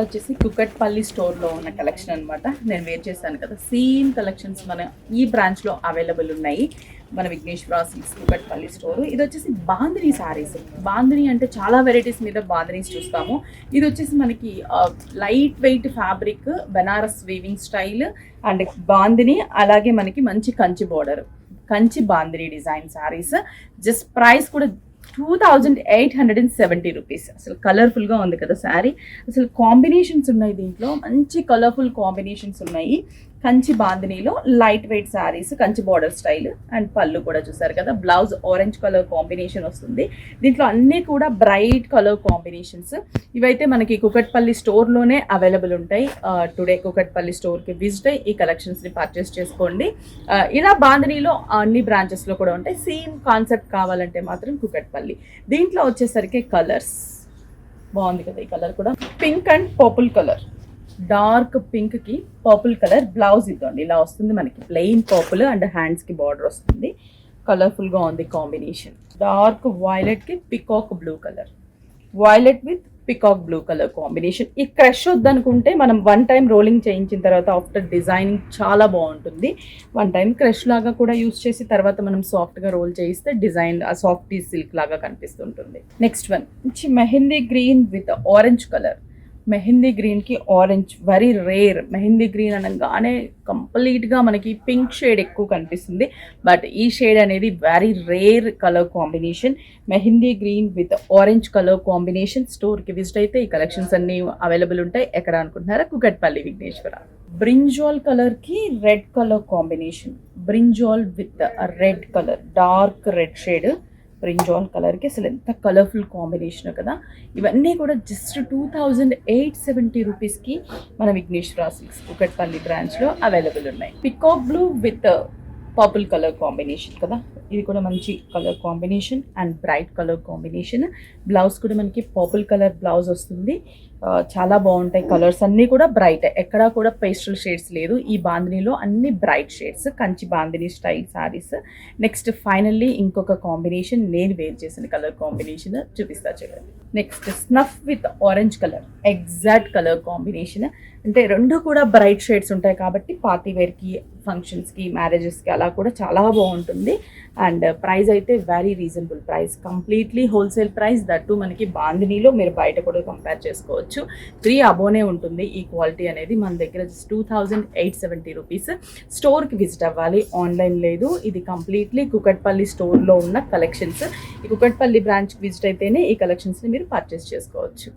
వచ్చేసి కుకట్పల్లి స్టోర్లో ఉన్న కలెక్షన్ అనమాట. నేను వేర్ చేశాను కదా, సేమ్ కలెక్షన్స్ మన ఈ బ్రాంచ్లో అవైలబుల్ ఉన్నాయి. మన విఘ్నేశ్వర సిల్క్స్ కుకట్పల్లి స్టోర్. ఇది వచ్చేసి బాందినీ శారీస్. బాందినీ అంటే చాలా వెరైటీస్ మీద బాందినీస్ చూస్తాము. ఇది వచ్చేసి మనకి light weight fabric, Banaras weaving style and bandhani, అలాగే మనకి మంచి Kanchi border, Kanchi bandhani design saris. Just price కూడా 2870 రూపీస్. అసలు కలర్ఫుల్గా ఉంది కదా శారీ. అసలు కాంబినేషన్స్ ఉన్నాయి దీంట్లో, మంచి కలర్ఫుల్ కాంబినేషన్స్ ఉన్నాయి. కంచి బాందినీలో light weight sarees, Kanchi border style and పళ్ళు కూడా చూసారు కదా. బ్లౌజ్ ఆరెంజ్ కలర్ కాంబినేషన్ వస్తుంది. దీంట్లో అన్నీ కూడా బ్రైట్ కలర్ కాంబినేషన్స్. ఇవైతే మనకి కుకట్పల్లి స్టోర్లోనే అవైలబుల్ ఉంటాయి. టుడే కుకట్పల్లి స్టోర్కి విజిట్ అయ్యి ఈ కలెక్షన్స్ని పర్చేస్ చేసుకోండి. ఇలా బాందినీలో అన్ని బ్రాంచెస్లో కూడా ఉంటాయి. సేమ్ కాన్సెప్ట్ కావాలంటే మాత్రం కుకట్పల్లి. దీంట్లో వచ్చేసరికి కలర్స్ బాగుంది కదా. ఈ కలర్ కూడా pink and purple colour, dark pink కి పర్పుల్ కలర్ బ్లౌజ్ ఇద్దండి. ఇలా వస్తుంది మనకి ప్లెయిన్ పర్పుల్ అండ్ హ్యాండ్స్ కి బార్డర్ వస్తుంది. కలర్ఫుల్ గా ఉంది కాంబినేషన్. డార్క్ వైలెట్ కి peacock blue colour, violet with peacock blue colour combination. ఈ క్రష్ వద్దనుకుంటే మనం వన్ టైం రోలింగ్ చేయించిన తర్వాత ఆఫ్టర్ డిజైనింగ్ చాలా బాగుంటుంది. వన్ టైం క్రష్ లాగా కూడా యూస్ చేసి తర్వాత మనం సాఫ్ట్గా రోల్ చేయిస్తే డిజైన్ సాఫ్ట్ సిల్క్ లాగా కనిపిస్తుంటుంది. నెక్స్ట్ వన్ మంచి mehndi green with orange colour. Mehndi గ్రీన్కి orange very rare. Mehndi green అనగానే కంప్లీట్గా మనకి పింక్ షేడ్ ఎక్కువ కనిపిస్తుంది, బట్ ఈ షేడ్ అనేది very rare colour combination. Mehndi green with orange colour combination. స్టోర్కి విజిట్ అయితే ఈ కలెక్షన్స్ అన్నీ అవైలబుల్ ఉంటాయి. ఎక్కడ అనుకుంటున్నారా? కుకట్పల్లి విఘ్నేశ్వర. బ్రింజాల్ కలర్కి red colour combination. Brinjal with red colour, dark red shade. Brinjal కలర్కి అసలు ఎంత కలర్ఫుల్ కాంబినేషన్ కదా. ఇవన్నీ కూడా జస్ట్ 2870 రూపీస్కి మన విఘ్నేశ్వర సిల్క్స్ కుకట్పల్లి బ్రాంచ్లో అవైలబుల్ ఉన్నాయి. Peacock blue with purple colour combination కదా. ఇది కూడా మంచి colour combination and bright colour combination. Blouse కూడా మనకి పర్పుల్ కలర్ బ్లౌజ్ వస్తుంది. చాలా బాగుంటాయి కలర్స్ అన్నీ కూడా బ్రైట్, ఎక్కడా కూడా పేస్టల్ షేడ్స్ లేదు. ఈ బాందినీలో అన్ని bright shades, Kanchi bandhani style saris. Next finally ఇంకొక కాంబినేషన్ నేను వేర్ చేసిన కలర్ కాంబినేషన్ చూపిస్తా చూడండి. Next snuff with orange colour, exact colour combination. అంటే రెండు కూడా బ్రైట్ షేడ్స్ ఉంటాయి కాబట్టి పార్టీ వేర్కి, ఫంక్షన్స్కి, మ్యారేజెస్కి అలా కూడా చాలా బాగుంటుంది. అండ్ ప్రైస్ అయితే very reasonable price, completely wholesale price. That మనకి బాందినీలో మీరు బయట కూడా కంపేర్ చేసుకోవచ్చు. 3 అబోనే ఉంటుంది ఈ క్వాలిటీ అనేది. మన దగ్గర 2870 రూపీస్. స్టోర్కి విజిట్ అవ్వాలి, ఆన్లైన్ లేదు. ఇది కంప్లీట్లీ కుకట్పల్లి స్టోర్లో ఉన్న కలెక్షన్స్. ఈ కుకట్పల్లి బ్రాంచ్కి విజిట్ అయితేనే ఈ కలెక్షన్స్ని మీరు పర్చేస్ చేసుకోవచ్చు.